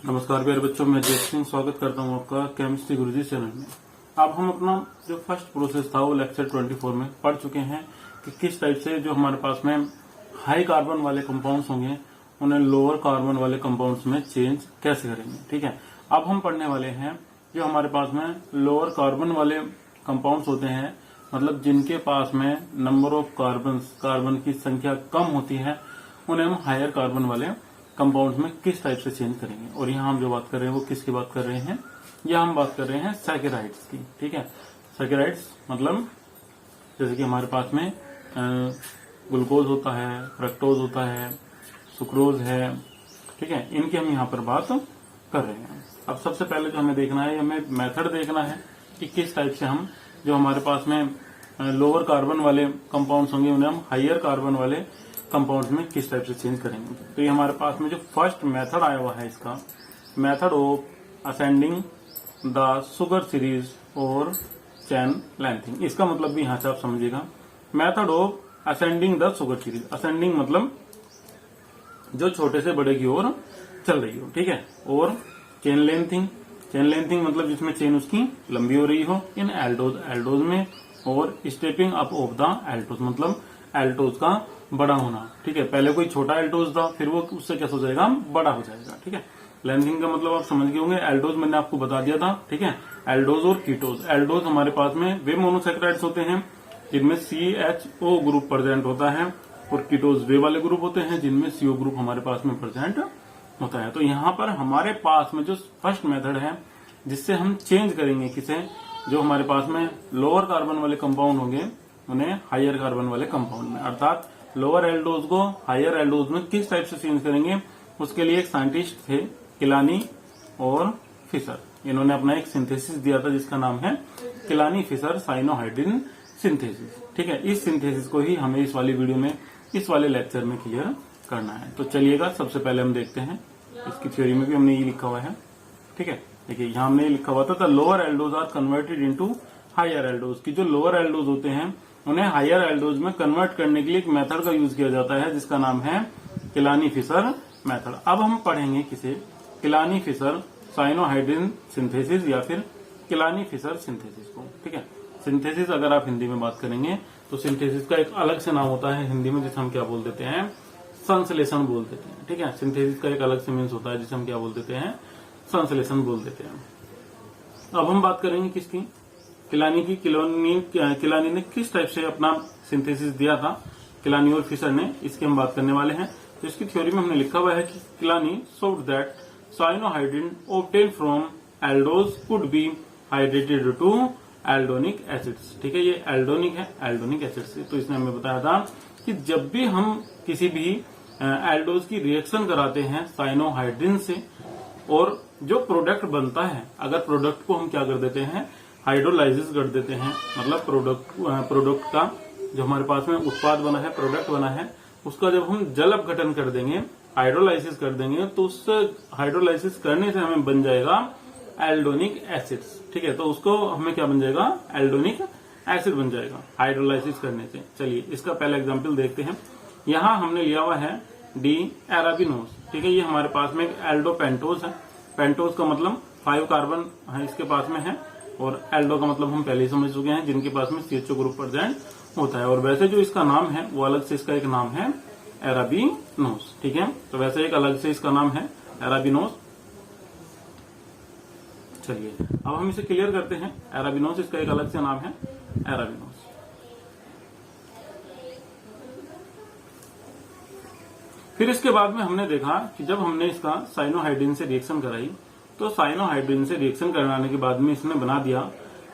नमस्कार प्यारे बच्चों, मैं जय सिंह स्वागत करता हूँ आपका केमिस्ट्री गुरुजी चैनल में। अब हम अपना जो फर्स्ट प्रोसेस था वो लेक्चर 24 में पढ़ चुके हैं कि किस टाइप से जो हमारे पास में हाई कार्बन वाले कंपाउंड्स होंगे उन्हें लोअर कार्बन वाले कंपाउंड्स में चेंज कैसे करेंगे। ठीक है, अब हम पढ़ने वाले हैं जो हमारे पास में लोअर कार्बन वाले कंपाउंड्स होते हैं, मतलब जिनके पास में नंबर ऑफ कार्बन की संख्या कम होती है, उन्हें हम हायर कार्बन वाले कंपाउंड्स में किस टाइप से चेंज करेंगे। और यहाँ हम जो बात कर रहे हैं वो किसकी बात कर रहे हैं, या हम बात कर रहे हैं सैकेराइड्स की। ठीक है, सैकेराइड्स मतलब जैसे कि हमारे पास में ग्लूकोज होता है, फ्रक्टोज होता है, सुक्रोज है। ठीक है, इनकी हम यहाँ पर बात कर रहे हैं। अब सबसे पहले जो हमें देखना है, हमें मेथड देखना है कि किस टाइप से हम जो हमारे पास में लोअर कार्बन वाले कंपाउंड्स होंगे उन्हें हम हायर कार्बन वाले कंपाउंड्स में किस टाइप से चेंज करेंगे। तो ये हमारे पास में जो फर्स्ट मेथड आया हुआ है, इसका method of ascending the sugar series और चेन लेंथिंग, इसका मतलब भी यहाँ से आप समझिएगा। Method of ascending the sugar series, ascending मतलब जो छोटे से बड़े की ओर चल रही हो। ठीक है, और चेन लेंथिंग मतलब जिसमें चेन उसकी लंबी हो रही हो इन एल्डोज में, और स्टेपिंग अप ऑफ द एल्टोज मतलब एल्टोज का बड़ा होना। ठीक है, पहले कोई छोटा एल्टोज था, फिर वो उससे क्या हो जाएगा, बड़ा हो जाएगा। ठीक है, लेंथिंग का मतलब आप समझ गए होंगे। एल्डोज मैंने आपको बता दिया था। ठीक है, एल्डोज और कीटोज। एल्डोज हमारे पास में वे मोनोसैकेराइड्स होते हैं जिनमें CHO ग्रुप प्रेजेंट होता है, और कीटोज वे वाले ग्रुप होते हैं जिनमें CO ग्रुप हमारे पास में प्रेजेंट होता है। तो यहाँ पर हमारे पास में जो फर्स्ट मेथड है जिससे हम चेंज करेंगे किसे, जो हमारे पास में लोअर कार्बन वाले कंपाउंड होंगे उन्हें हायर कार्बन वाले कंपाउंड में, अर्थात लोअर एल्डोज को हायर एल्डोज में किस टाइप से चेंज करेंगे, उसके लिए एक साइंटिस्ट थे किलानी और फिशर। इन्होंने अपना एक सिंथेसिस दिया था जिसका नाम है किलानी फिशर साइनोहाइड्रिन सिंथेसिस। ठीक है, इस सिंथेसिस को ही हमें इस वाली वीडियो में, इस वाले लेक्चर में क्लियर करना है। तो चलिएगा, सबसे पहले हम देखते हैं, इसकी थ्योरी में भी हमने ये लिखा हुआ है। ठीक है, देखिए यहाँ हमने ये लिखा हुआ था lower aldose are converted into higher aldose, की जो लोअर एल्डोज होते हैं उन्हें हायर एल्डोज में कन्वर्ट करने के लिए एक मेथड का यूज किया जाता है जिसका नाम है किलानी फिशर मेथड। अब हम पढ़ेंगे किसे, किलानी फिशर साइनोहाइड्रिन सिंथेसिस या फिर किलानी फिशर सिंथेसिस को। ठीक है, सिंथेसिस अगर आप हिंदी में बात करेंगे तो सिंथेसिस का एक अलग से नाम होता है हिंदी में, जिसे हम क्या बोल देते हैं, संश्लेषण बोल देते हैं। ठीक है, सिंथेसिस का एक अलग से मीन्स होता है जिसे हम क्या बोल देते हैं, संश्लेषण बोल देते हैं। अब हम बात करेंगे किसकी, किलानी की। किलानी ने किस टाइप से अपना सिंथेसिस दिया था, किलानी और फिशर ने, इसकी हम बात करने वाले हैं। तो इसकी थ्योरी में हमने लिखा हुआ है कि Kiliani showed that cyanohydrin obtain from aldose could be hydrated to aldonic acids. ठीक है, ये एल्डोनिक है, एल्डोनिक एसिड से। तो इसने हमें बताया था कि जब भी हम किसी भी एल्डोज की रिएक्शन कराते हैं साइनोहाइड्रिन से, और जो प्रोडक्ट बनता है, अगर प्रोडक्ट को हम क्या कर देते हैं, हाइड्रोलाइसिस कर देते हैं, मतलब प्रोडक्ट का जो हमारे पास में उत्पाद बना है, प्रोडक्ट बना है, उसका जब हम जल अपघटन कर देंगे, हाइड्रोलाइसिस कर देंगे, तो उस हाइड्रोलाइसिस करने से हमें बन जाएगा एल्डोनिक एसिड्स। ठीक है, तो उसको हमें क्या बन जाएगा, एल्डोनिक एसिड बन जाएगा हाइड्रोलाइसिस करने से। चलिए इसका पहला एग्जाम्पल देखते हैं। यहाँ हमने लिया हुआ है डी एराबिनोज। ठीक है, ये हमारे पास में एल्डो पेंटोज है। पेंटोज का मतलब 5 कार्बन है इसके पास में है, और एल्डो का मतलब हम पहले ही समझ चुके हैं, जिनके पास में CHO ग्रुप प्रेजेंट होता है। और वैसे जो इसका नाम है वो अलग से इसका एक नाम है एराबिनोज। ठीक है, तो वैसे एक अलग से इसका नाम है एराबिनोज। चलिए अब हम इसे क्लियर करते हैं। एराबिनोज इसका एक अलग से नाम है एराबिनोज। फिर इसके बाद में हमने देखा कि जब हमने इसका साइनोहाइड्रिन से रिएक्शन कराई, तो साइनोहाइड्रिन से रिएक्शन कराने के बाद में इसने बना दिया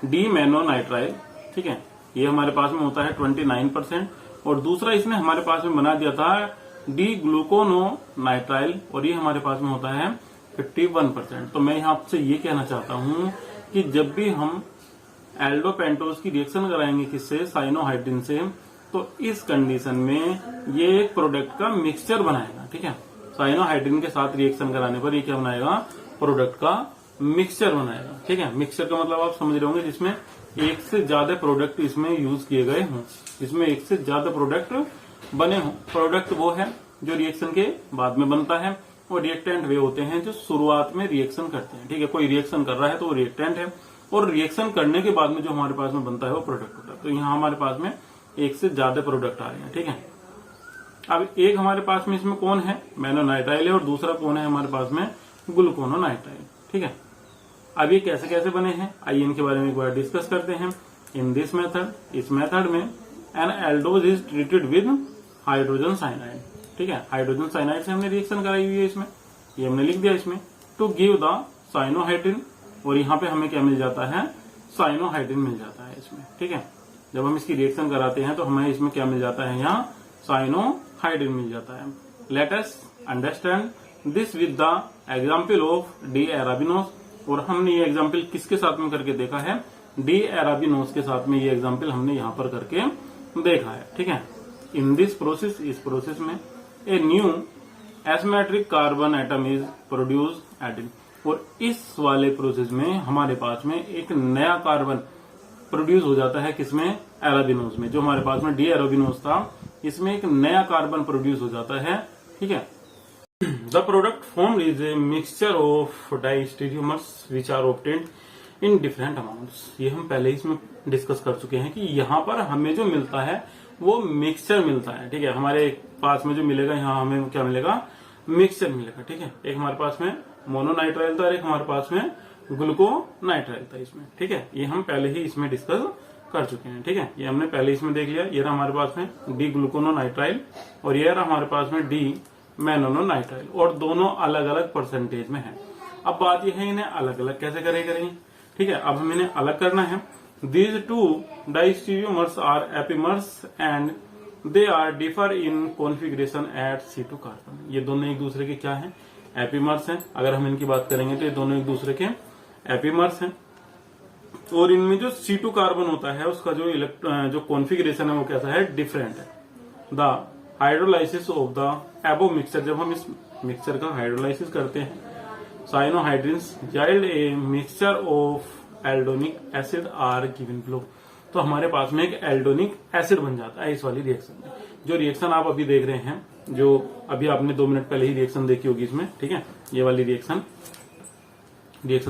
डीमैनोनाइट्राइल। ठीक है, ये हमारे पास में होता है 29%, और दूसरा इसने हमारे पास में बना दिया था डी ग्लूकोनोनाइट्राइल, और ये हमारे पास में होता है 51%। तो मैं यहाँ आपसे ये कहना चाहता हूँ कि जब भी हम एल्डोपेंटोज की रिएक्शन कराएंगे किससे, साइनोहाइड्रिन से, तो इस कंडीशन में ये एक प्रोडक्ट का मिक्सचर बनाएगा। ठीक है, साइनोहाइड्रिन के साथ रिएक्शन कराने पर ये क्या बनाएगा, प्रोडक्ट का मिक्सचर बनाएगा। ठीक है, मिक्सचर का मतलब आप समझ रहे होंगे जिसमें एक से ज्यादा प्रोडक्ट इसमें यूज किए गए हों, जिसमें एक से ज्यादा प्रोडक्ट बने हों। प्रोडक्ट वो है जो रिएक्शन के बाद में बनता है, और रिएक्टेंट वे होते हैं जो शुरुआत में रिएक्शन करते हैं। ठीक है, कोई रिएक्शन कर रहा है तो वो रिएक्टेंट है, और रिएक्शन करने के बाद में जो हमारे पास में बनता है वो प्रोडक्ट होता है। तो यहाँ हमारे पास में एक से ज्यादा प्रोडक्ट आ रहे हैं। ठीक है, अब एक हमारे पास में इसमें कौन है, मोनोनाइट्राइल है, और दूसरा कौन है हमारे पास में, ग्लूकोनोनाइट्राइल। ठीक है, अब ये कैसे कैसे बने हैं आइए इनके बारे में एक बार डिस्कस करते हैं। इन दिस मेथड, इस मेथड में an aldose is treated with hydrogen cyanide. ठीक है, हाइड्रोजन साइनाइड से हमने रिएक्शन कराई हुई है इसमें, ये हमने लिख दिया इसमें, टू गिव द साइनोहाइड्रिन, और यहाँ पे हमें क्या मिल जाता है, साइनोहाइड्रिन मिल जाता है इसमें। ठीक है, जब हम इसकी रिएक्शन कराते हैं तो हमें इसमें क्या मिल जाता है, यहाँ साइनोहाइड्रिन मिल जाता है। Let us understand this with the example of D arabinose, और हमने ये एग्जाम्पल किसके साथ में करके देखा है, डी एराबिनोस के साथ में ये एग्जाम्पल हमने यहाँ पर करके देखा है। ठीक है, इन दिस प्रोसेस, इस प्रोसेस में a new asymmetric carbon atom is produce Adin, और इस वाले प्रोसेस में हमारे पास में एक नया कार्बन प्रोड्यूस हो जाता है, किसमें, एराबिनोस में। जो हमारे पास में डी एराबिनोस था इसमें एक नया कार्बन प्रोड्यूस हो जाता है। ठीक है, the product formed is a mixture of diastereomers which are obtained in different amounts. ये हम पहले ही इसमें डिस्कस कर चुके हैं कि यहाँ पर हमें जो मिलता है वो मिक्सचर मिलता है। ठीक है, हमारे पास में जो मिलेगा यहाँ हमें क्या मिलेगा, मिक्सचर मिलेगा। ठीक है, एक हमारे पास में मोनोनाइट्राइल था और एक हमारे पास में ग्लूकोनाइट्राइल था इसमें। ठीक है, ये हम पहले ही इसमें डिस्कस कर चुके हैं। ठीक है, ये हमने पहले इसमें देख लिया। ये रहा हमारे पास में डी ग्लूकोनाइट्राइल और ये रहा हमारे पास में डी मोनोनाइट्राइल, और दोनों अलग अलग परसेंटेज में है। अब बात यह है इन्हें अलग अलग कैसे करेंगे। ठीक है, अब हम इन्हें अलग करना है। These two diastereomers are epimers and they are differ in configuration at C2 carbon. ये दोनों एक दूसरे के क्या हैं, एपीमर्स हैं। अगर हम इनकी बात करेंगे तो ये दोनों एक दूसरे के एपीमर्स हैं, और इनमें जो C2 कार्बन होता है उसका जो कॉन्फ़िगरेशन है वो कैसा है, डिफरेंट है। The hydrolysis of the above mixture, जब हम इस मिक्सचर का हाइड्रोलाइसिस करते हैं, cyanohydrins yield a mixture of aldonic acid are given below. तो हमारे पास में एक एल्डोनिक एसिड बन जाता है इस वाली रिएक्शन में। जो रिएक्शन आप अभी देख रहे हैं, जो अभी आपने 2 मिनट पहले ही रिएक्शन देखी होगी इसमें। ठीक है, ये वाली रिएक्शन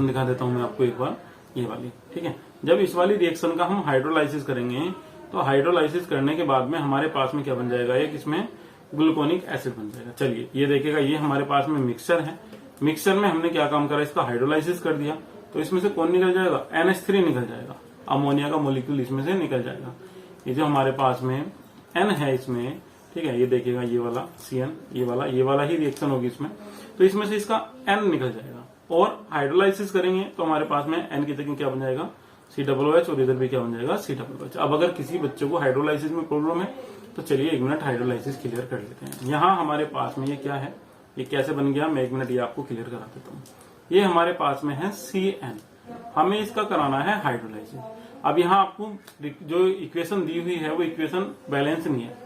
दिखा देता हूं मैं आपको एक बार, ये वाली। ठीक है, जब इस वाली रिएक्शन का हम हाइड्रोलाइसिस करेंगे तो हाइड्रोलाइसिस करने के बाद में हमारे पास में क्या बन जाएगा, एक इसमें ग्लूकोनिक एसिड बन जाएगा। चलिए ये देखिएगा, ये हमारे पास में मिक्सचर है। मिक्सचर में हमने क्या काम करा, इसका हाइड्रोलाइसिस कर दिया, तो इसमें से कौन निकल जाएगा, NH3 निकल जाएगा, अमोनिया का मोलिक्यूल इसमें से निकल जाएगा। ये जो हमारे पास में N है इसमें, ठीक है, ये देखिएगा ये वाला CN, ये वाला ही रिएक्शन होगी इसमें, तो इसमें से इसका N निकल जाएगा। और हाइड्रोलाइसिस करेंगे तो हमारे पास में N की जगह क्या बन जाएगा, COOH, और इधर भी क्या बन जाएगा, COOH। अब अगर किसी बच्चों को हाइड्रोलाइसिस में प्रॉब्लम है तो चलिए 1 मिनट हाइड्रोलाइसिस क्लियर कर लेते हैं। यहाँ हमारे पास में ये क्या है, ये कैसे बन गया, मैं 1 मिनट ये आपको क्लियर करा देता हूँ। ये हमारे पास में है CN, हमें इसका कराना है हाइड्रोलाइसिस। अब यहाँ आपको जो इक्वेशन दी हुई है वो इक्वेशन बैलेंस नहीं है।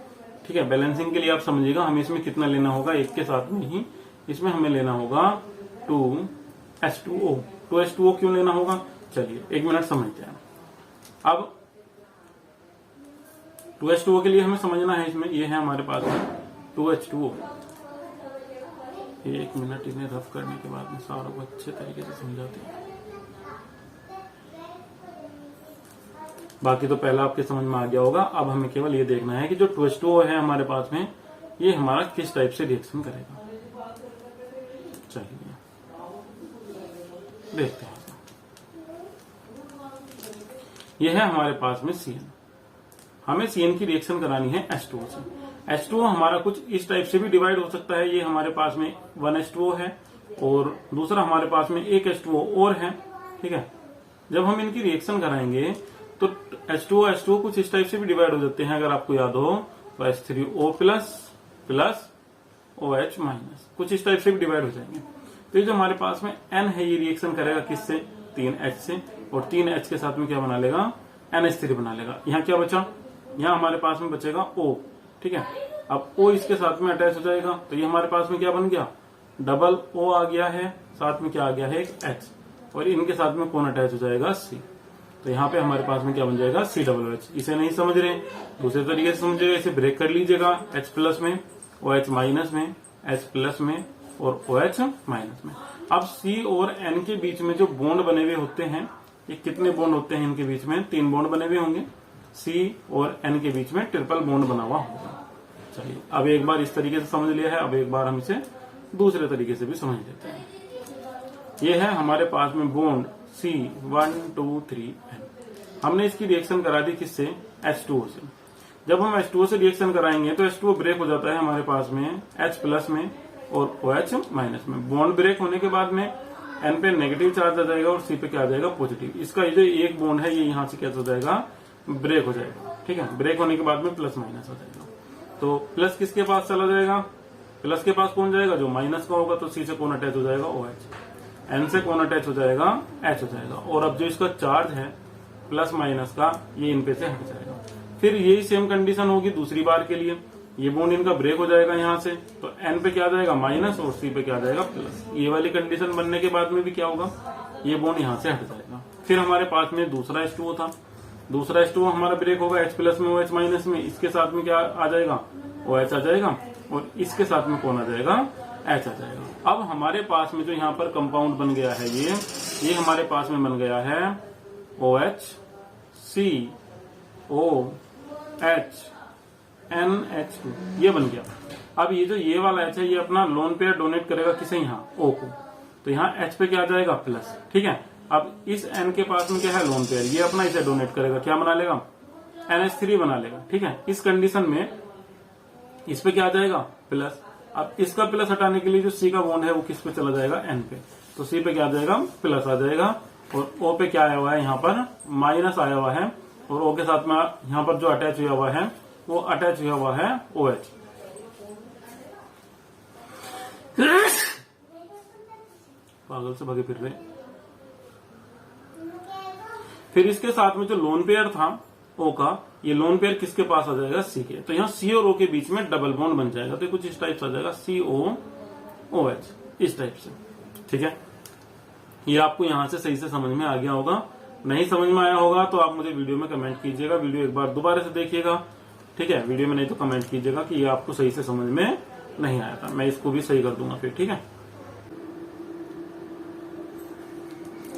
ठीक है, बैलेंसिंग के लिए आप समझिएगा हमें इसमें कितना लेना होगा, एक के साथ में ही इसमें हमें लेना होगा 2H2O। 2H2O क्यों लेना होगा, चलिए 1 मिनट समझते हैं। अब 2H2O के लिए हमें समझना है, इसमें ये है हमारे पास में 2H2O। 1 मिनट इन्हें रफ करने के बाद में सारों को अच्छे तरीके से समझाते हैं। बाकी तो पहला आपके समझ में आ गया होगा। अब हमें केवल ये देखना है कि जो 2H2O है हमारे पास में, ये हमारा किस टाइप से रिएक्शन करेगा। चलिए देखते हैं। ये है हमारे पास में CN, हमें CN की रिएक्शन करानी है H2O से। H2O हमारा कुछ इस टाइप से भी डिवाइड हो सकता है। ये हमारे पास में 1H2O है और दूसरा हमारे पास में एक H2O और है। ठीक है, जब हम इनकी रिएक्शन कराएंगे तो H2O कुछ इस टाइप से भी डिवाइड हो जाते हैं। अगर आपको याद हो तो H3O प्लस OH माइनस, कुछ इस टाइप से भी डिवाइड हो जाएंगे। तो ये जो हमारे पास में N है, ये रिएक्शन करेगा किससे, 3H से, और 3H के साथ में क्या बना लेगा, NH3 बना लेगा। यहाँ क्या बचा, यहाँ हमारे पास में बचेगा O। ठीक है, अब O इसके साथ में अटैच हो जाएगा, तो ये हमारे पास में क्या बन गया, डबल O आ गया है, साथ में क्या आ गया है, एक H, और इनके साथ में कौन अटैच हो जाएगा, C। तो यहाँ पे हमारे पास में क्या बन जाएगा, COOH। इसे नहीं समझ रहे, दूसरे तरीके से समझिएगा, इसे ब्रेक कर लीजिएगा, H प्लस में, OH माइनस में, H प्लस में, और OH माइनस में। अब C और N के बीच में जो बॉन्ड बने हुए होते हैं, ये कितने बॉन्ड होते हैं इनके बीच में? 3 बॉन्ड बने हुए होंगे। C और N के बीच में ट्रिपल बॉन्ड बना हुआ होगा। चलिए अब एक बार इस तरीके से समझ लिया है, अब एक बार हम इसे दूसरे तरीके से भी समझ लेते हैं। ये है हमारे पास में बॉन्ड C 1 2 3 N। हमने इसकी रिएक्शन करा दी किससे? H2O से। जब हम H2O से रिएक्शन कराएंगे तो H2O ब्रेक हो जाता है हमारे पास में H प्लस में और OH माइनस में। बॉन्ड ब्रेक होने के बाद में N पे नेगेटिव चार्ज आ जाएगा और C पे क्या आ जाएगा? पॉजिटिव। इसका ये जो एक बॉन्ड है ये यहाँ से क्या हो जाएगा? ब्रेक हो जाएगा। ठीक है, ब्रेक होने के बाद में प्लस माइनस आ जाएगा। तो प्लस किसके पास चला जाएगा? प्लस के पास कौन जाएगा? जो माइनस का होगा। तो C से कौन अटैच हो जाएगा? OH। N से कौन अटैच हो जाएगा? H हो जाएगा। और अब जो इसका चार्ज है प्लस माइनस का, ये इन पे से हट जाएगा। फिर यही सेम कंडीशन होगी दूसरी बार के लिए। ये बॉन्ड इनका ब्रेक हो जाएगा यहाँ से, तो N पे क्या आ जाएगा? माइनस और C पे क्या आ जाएगा? प्लस। ये वाली कंडीशन बनने के बाद में भी क्या होगा? ये बॉन्ड यहाँ से हट जाएगा। फिर हमारे पास में दूसरा H2O था। दूसरा H2O हमारा ब्रेक होगा H प्लस में OH माइनस में। इसके साथ में क्या आ जाएगा? OH आ जाएगा। और इसके साथ में कौन आ जाएगा? H आ जाएगा। अब हमारे पास में जो यहाँ पर कंपाउंड बन गया है ये हमारे पास में बन गया है OH COH NH2, ये बन गया। अब ये जो ये वाला H है ये अपना लोन पेयर डोनेट करेगा किसे? यहाँ O को। तो यहाँ H पे क्या आ जाएगा? प्लस। ठीक है, अब इस N के पास में क्या है? Lone pair. ये अपना इसे डोनेट करेगा, क्या बना लेगा? NH3 बना लेगा। ठीक है, इस कंडीशन में इस पे क्या आ जाएगा? प्लस। अब इसका प्लस हटाने के लिए जो C का बॉन्ड है वो किस पे चला जाएगा? N पे। तो C पे क्या आ जाएगा? प्लस आ जाएगा। और O पे क्या आया हुआ है? यहाँ पर माइनस आया हुआ है। और O के साथ में यहाँ पर जो अटैच हुआ हुआ है वो अटैच हुआ है OH। पागल से भागे फिर रहे। फिर इसके साथ में जो लोन पेयर था O का, ये लोन पेयर किसके पास आ जाएगा? C के। तो यहाँ C और O के बीच में डबल बॉन्ड बन जाएगा। तो कुछ इस टाइप से आ जाएगा COOH, इस टाइप से। ठीक है, ये आपको यहाँ से सही से समझ में आ गया होगा। नहीं समझ में आया होगा तो आप मुझे वीडियो में कमेंट कीजिएगा। वीडियो एक बार दोबारा से देखिएगा। ठीक है, वीडियो में नहीं तो कमेंट कीजिएगा कि ये आपको सही से समझ में नहीं आया था। मैं इसको भी सही कर दूंगा फिर। ठीक है,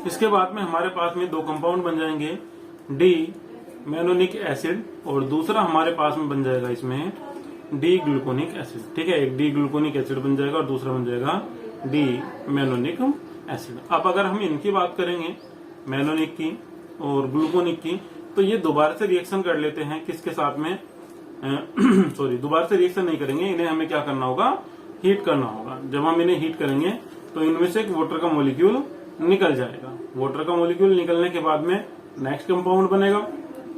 इसके बाद में हमारे पास में 2 कंपाउंड बन जाएंगे, डी मेनोनिक एसिड और दूसरा हमारे पास में बन जाएगा इसमें डी ग्लूकोनिक एसिड। ठीक है, एक डी ग्लूकोनिक एसिड बन जाएगा और दूसरा बन जाएगा डी मेनोनिक एसिड। अब अगर हम इनकी बात करेंगे, मेनोनिक की और ग्लूकोनिक की, तो ये दोबारा से रिएक्शन कर लेते हैं किसके साथ में? सॉरी, दोबारा से रिएक्शन नहीं करेंगे, इन्हें हमें क्या करना होगा? हीट करना होगा। जब हम इन्हें हीट करेंगे तो इनमें से एक वाटर का मॉलिक्यूल निकल जाएगा। वाटर का मॉलिक्यूल निकलने के बाद में नेक्स्ट कंपाउंड बनेगा।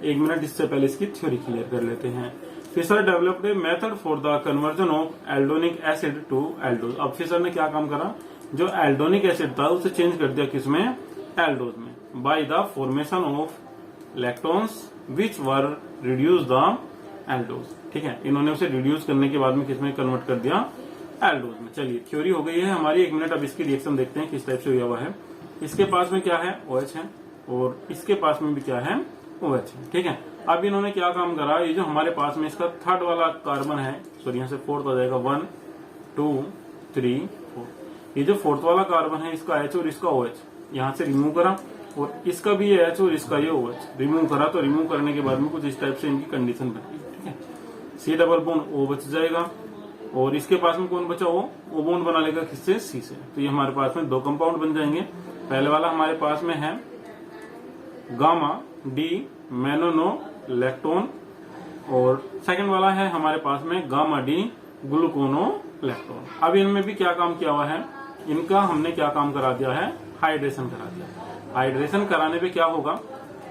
1 मिनट इससे पहले इसकी थ्योरी क्लियर कर लेते हैं। Fischer developed a method for the conversion of aldonic acid to aldose. अब फिशर ने क्या काम करा? जो एल्डोनिक एसिड था उसे चेंज कर दिया किसमें? एल्डोज में, by the formation of lactones which were reduce the aldose. ठीक है, इन्होंने उसे रिड्यूस करने के बाद में किसमें कन्वर्ट कर दिया? एल्डोज में। चलिए, थ्योरी हो गई है हमारी। 1 मिनट अब इसकी रिएक्शन देखते हैं किस टाइप से हुआ है। इसके पास में क्या है? OH है और इसके पास में भी क्या है? OH है। ठीक है, अब इन्होंने क्या काम करा? ये जो हमारे पास में इसका 3rd वाला कार्बन है, सॉरी यहाँ से 4th आ जाएगा, 1 2 3 4। ये जो 4th वाला कार्बन है इसका H और इसका OH यहाँ से रिमूव करा और इसका भी ये H और इसका ये OH रिमूव करा। तो रिमूव करने के बाद में कुछ इस टाइप से इनकी कंडीशन बनी। ठीक है, C डबल बॉन्ड O बच जाएगा और इसके पास में कौन बचा? O बॉन्ड बना लेगा किससे? C से। तो ये हमारे पास में 2 कंपाउंड बन जाएंगे। पहले वाला हमारे पास में है गामा डी मेनोनो लैक्टोन और सेकंड वाला है हमारे पास में गामा डी ग्लूकोनो लैक्टोन। अब इनमें भी क्या काम किया हुआ है? इनका हमने क्या काम करा दिया है? हाइड्रेशन करा दिया। हाइड्रेशन कराने पे क्या होगा?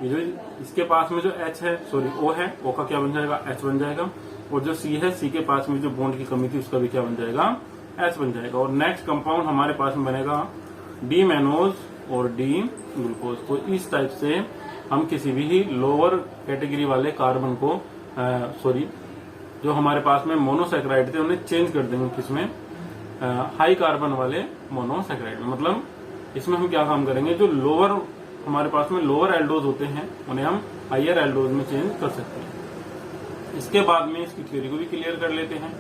ये जो इसके पास में जो H है, सॉरी O है, O का क्या बन जाएगा? H बन जाएगा। और जो C है, C के पास में जो बॉन्ड की कमी थी उसका भी क्या बन जाएगा? H बन जाएगा। और नेक्स्ट कंपाउंड हमारे पास में बनेगा डी मेनोज और डी ग्लूकोज। तो इस टाइप से हम किसी भी लोअर कैटेगरी वाले कार्बन को सॉरी जो हमारे पास में मोनोसैकेराइड थे उन्हें चेंज कर देंगे किसमें? हाई कार्बन वाले मोनोसैकेराइड में। मतलब इसमें हम क्या काम करेंगे? जो लोअर हमारे पास में लोअर एल्डोज होते हैं उन्हें हम हायर एल्डोज में चेंज कर सकते हैं। इसके बाद में इसकी थ्योरी को भी क्लियर कर लेते हैं।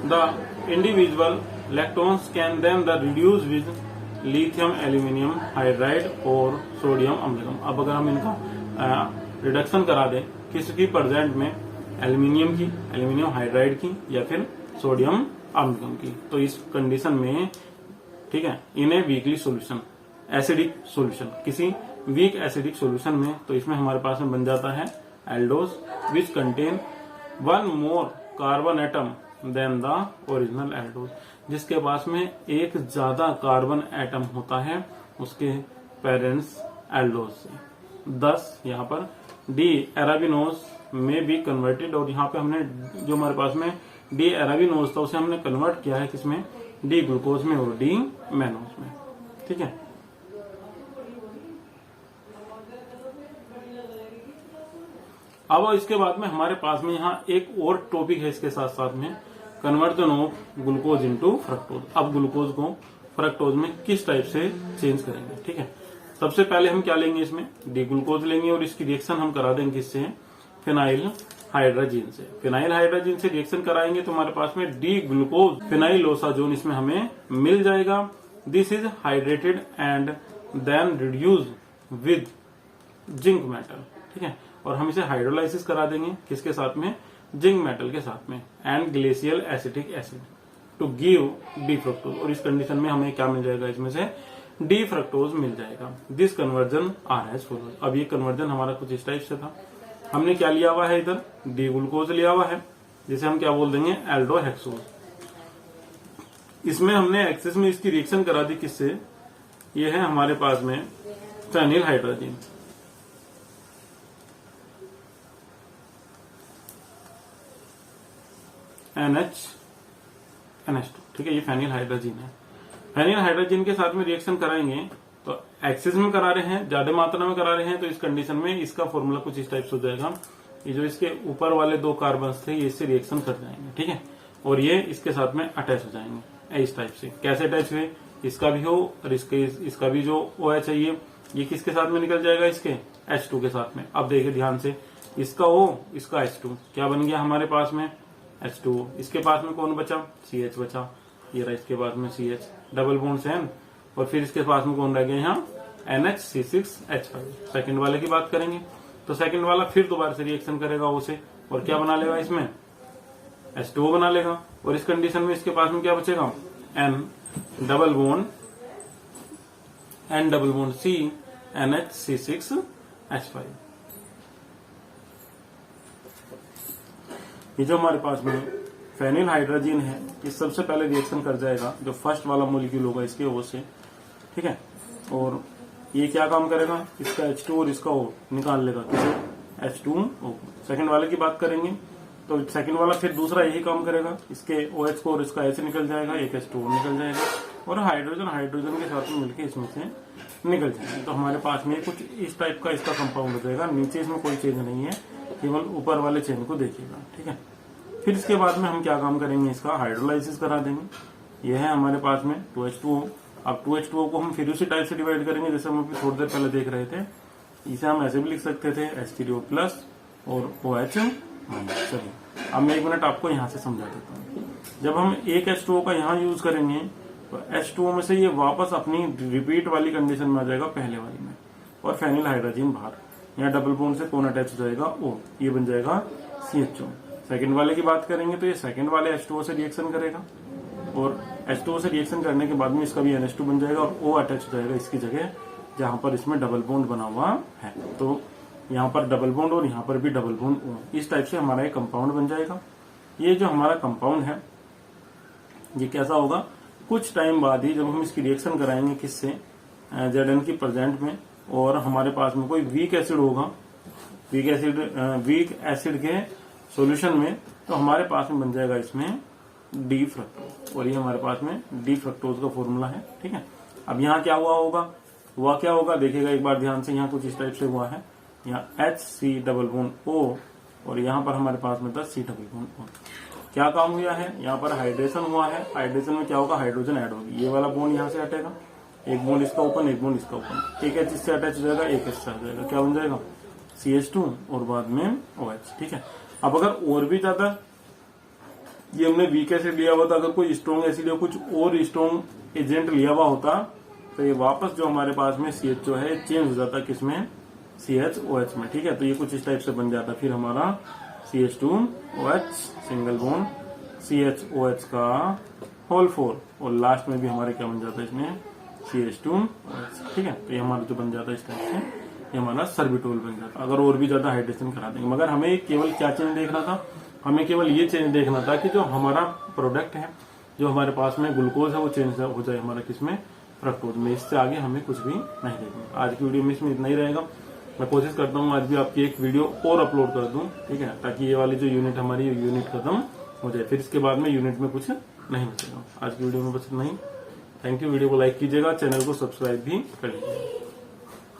The individual lactones can then the reduce with lithium aluminium hydride और सोडियम अम्लकम। अब अगर हम इनका रिडक्शन करा दें किसकी प्रेजेंट में, एल्यूमिनियम हाइड्राइड की या फिर सोडियम अम्लकम की, तो इस कंडीशन में ठीक है in a weakly solution, acidic solution, किसी वीक एसिडिक सोल्यूशन में, तो इसमें हमारे पास में बन जाता है aldose which contain one more carbon atom than the original aldose, जिसके पास में एक ज्यादा कार्बन एटम होता है उसके पेरेंट्स एल्डोज से। 10 यहाँ पर डी एराबिनोज में भी कन्वर्टेड, और यहाँ पे हमने जो हमारे पास में डी एराबिनोज था उसे हमने कन्वर्ट किया है किसमें, डी ग्लूकोज में और डी मैनोज में। ठीक है, अब इसके बाद में हमारे पास में यहाँ एक और टॉपिक है इसके साथ साथ में, conversion of glucose into fructose. अब ग्लूकोज को फ्रक्टोज में किस टाइप से चेंज करेंगे। ठीक है, सबसे पहले हम क्या लेंगे, इसमें डी ग्लूकोज लेंगे और इसकी रिएक्शन हम करा देंगे किससे, फिनाइल हाइड्रोजन से। फिनाइल हाइड्रोजन से रिएक्शन कराएंगे तो हमारे पास में डी ग्लूकोज फिनाइलोसाजोन इसमें हमें मिल जाएगा। This is hydrated and then reduce with zinc metal. ठीक है, और हम इसे हाइड्रोलाइसिस करा देंगे किसके साथ में, जिंक मेटल के साथ में, and glacial acetic acid to give D fructose. और इस कंडीशन में हमें क्या मिल जाएगा, इसमें से डी फ्रक्टोज मिल जाएगा। This conversion are as follows. अब ये कन्वर्जन हमारा कुछ इस टाइप से था, हमने क्या लिया हुआ है, इधर डी ग्लूकोज लिया हुआ है जिसे हम क्या बोल देंगे, एल्डोहेक्सोज। इसमें हमने एक्सेस में इसकी रिएक्शन करा दी किससे, ये है हमारे पास में फेनिल हाइड्रोजन, NH2। ठीक है, ये फेनिल हाइड्रोजन है। फेनिल हाइड्रोजन के साथ में रिएक्शन कराएंगे तो एक्सेस में करा रहे हैं, ज्यादा मात्रा में करा रहे हैं, तो इस कंडीशन में इसका फॉर्मूला कुछ इस टाइप से हो जाएगा। ये जो इसके ऊपर वाले 2 कार्बन थे ये इससे रिएक्शन कर जाएंगे। ठीक है, और ये इसके साथ में अटैच हो जाएंगे इस टाइप से। कैसे अटैच हुए, इसका भी हो और इसका भी जो OH है ये किसके साथ में निकल जाएगा, इसके H2 के साथ में। अब देखिए ध्यान से, इसका O इसका H2 क्या बन गया हमारे पास में, H2। इसके पास में कौन बचा, CH बचा, ये रहा इसके पास में CH, डबल बॉन्ड से N, और फिर इसके पास में कौन रह गया यहाँ NHC6H5। सेकंड वाले की बात करेंगे तो सेकंड वाला फिर दोबारा से रिएक्शन करेगा O से और क्या बना लेगा, इसमें H2O बना लेगा। और इस कंडीशन में इसके पास में क्या बचेगा, N double bond C NHC6H5। ये जो हमारे पास में फेनिल हाइड्रोजन है ये सबसे पहले रिएक्शन कर जाएगा जो फर्स्ट वाला मॉलिक्यूल होगा इसके O से। ठीक है, और ये क्या काम करेगा, इसका H2 और इसका O निकाल लेगा, किसे, H2O। सेकंड वाले की बात करेंगे तो सेकंड वाला फिर दूसरा यही काम करेगा, इसके OH को और इसका H निकल जाएगा, एक H2O निकल जाएगा और हाइड्रोजन के साथ में मिलकर इसमें से निकल जाएगा। तो हमारे पास में कुछ इस टाइप का इसका कंपाउंड हो जाएगा। नीचे इसमें कोई चेंज नहीं है, केवल ऊपर वाले चेन को देखिएगा। ठीक है, फिर इसके बाद में हम क्या काम करेंगे, इसका हाइड्रोलाइसिस करा देंगे। यह है हमारे पास में 2H2O। अब 2H2O को हम फिर उसी टाइप से डिवाइड करेंगे जैसे हम अभी थोड़ी देर पहले देख रहे थे। इसे हम ऐसे भी लिख सकते थे H3O प्लस और OH माइनस। चलिए अब मैं 1 मिनट आपको यहाँ से समझा देता हूँ। जब हम एक H2O का यहाँ यूज करेंगे तो H2O में से ये वापस अपनी रिपीट वाली कंडीशन में आ जाएगा पहले वाली में, और फेनिल हाइड्रोजन बाहर, यहाँ डबल बॉन्ड से कौन अटैच हो जाएगा, O, ये बन जाएगा CHO। सेकंड वाले की बात करेंगे तो ये सेकंड वाले H2O से रिएक्शन करेगा और H2O से रिएक्शन करने के बाद में इसका भी NH2 बन जाएगा और O अटैच हो जाएगा इसकी जगह जहां पर इसमें डबल बॉन्ड बना हुआ है। तो यहाँ पर डबल बॉन्ड और यहाँ पर भी डबल बॉन्ड O, इस टाइप से हमारा एक कंपाउंड बन जाएगा। ये जो हमारा कंपाउंड है ये कैसा होगा, कुछ टाइम बाद ही जब हम इसकी रिएक्शन कराएंगे किससे, Zn की प्रेजेंट में, और हमारे पास में कोई वीक एसिड होगा, वीक एसिड के सॉल्यूशन में, तो हमारे पास में बन जाएगा इसमें डी फ्रक्टोज, और ये हमारे पास में डी फ्रक्टोज का फॉर्मूला है। ठीक है, अब यहाँ क्या हुआ क्या होगा देखिएगा एक बार ध्यान से, यहाँ कुछ इस टाइप से हुआ है, यहाँ HC डबल बॉन्ड O और यहाँ पर हमारे पास में था C डबल बॉन्ड O। क्या काम हुआ है, यहाँ पर हाइड्रेशन हुआ है। हाइड्रेशन में क्या होगा, हाइड्रोजन ऐड होगी, ये वाला बॉन्ड यहाँ से हटेगा, एक बॉन्ड इसका ओपन, एक बॉन्ड इसका ओपन, एक H इससे अटैच हो जाएगा, एक H से आ जाएगा, क्या बन जाएगा CH2 और बाद में OH। ठीक है, अब अगर और भी ज्यादा ये हमने वीक एसिड लिया हुआ था, अगर कोई स्ट्रॉन्ग एसिड या कुछ और स्ट्रॉन्ग एजेंट लिया हुआ होता तो ये वापस जो हमारे पास में CH जो है चेंज हो जाता किसमें, CHOH में। ठीक है, तो ये कुछ इस टाइप से बन जाता। फिर हमारा CH2OH सिंगल बॉन्ड, CHOH का होल 4 और लास्ट में भी हमारे क्या बन जाता है इसमें CH2OH। ठीक है, तो ये हमारा जो बन जाता है इस टाइप से, ये हमारा सर्बिटोल बन जाता। अगर और भी ज्यादा हाइड्रेशन करा देंगे, मगर हमें केवल क्या चेंज देखना था, हमें केवल ये चेंज देखना था कि जो हमारा प्रोडक्ट है, जो हमारे पास में ग्लूकोज है, वो चेंज हो जाए हमारा किसमें, फ्रक्टोज में। इससे आगे हमें कुछ भी नहीं देखना। आज की वीडियो में इसमें इतना ही रहेगा। मैं कोशिश करता हूँ आज भी आपकी एक वीडियो और अपलोड कर दूं, ठीक है, ताकि ये वाली जो यूनिट हमारी यूनिट खत्म हो जाए। फिर इसके बाद में यूनिट में कुछ नहीं बचेगा। आज की वीडियो में बस इतना ही। Thank you. वीडियो को लाइक कीजिएगा, चैनल को सब्सक्राइब भी कर लीजिएगा।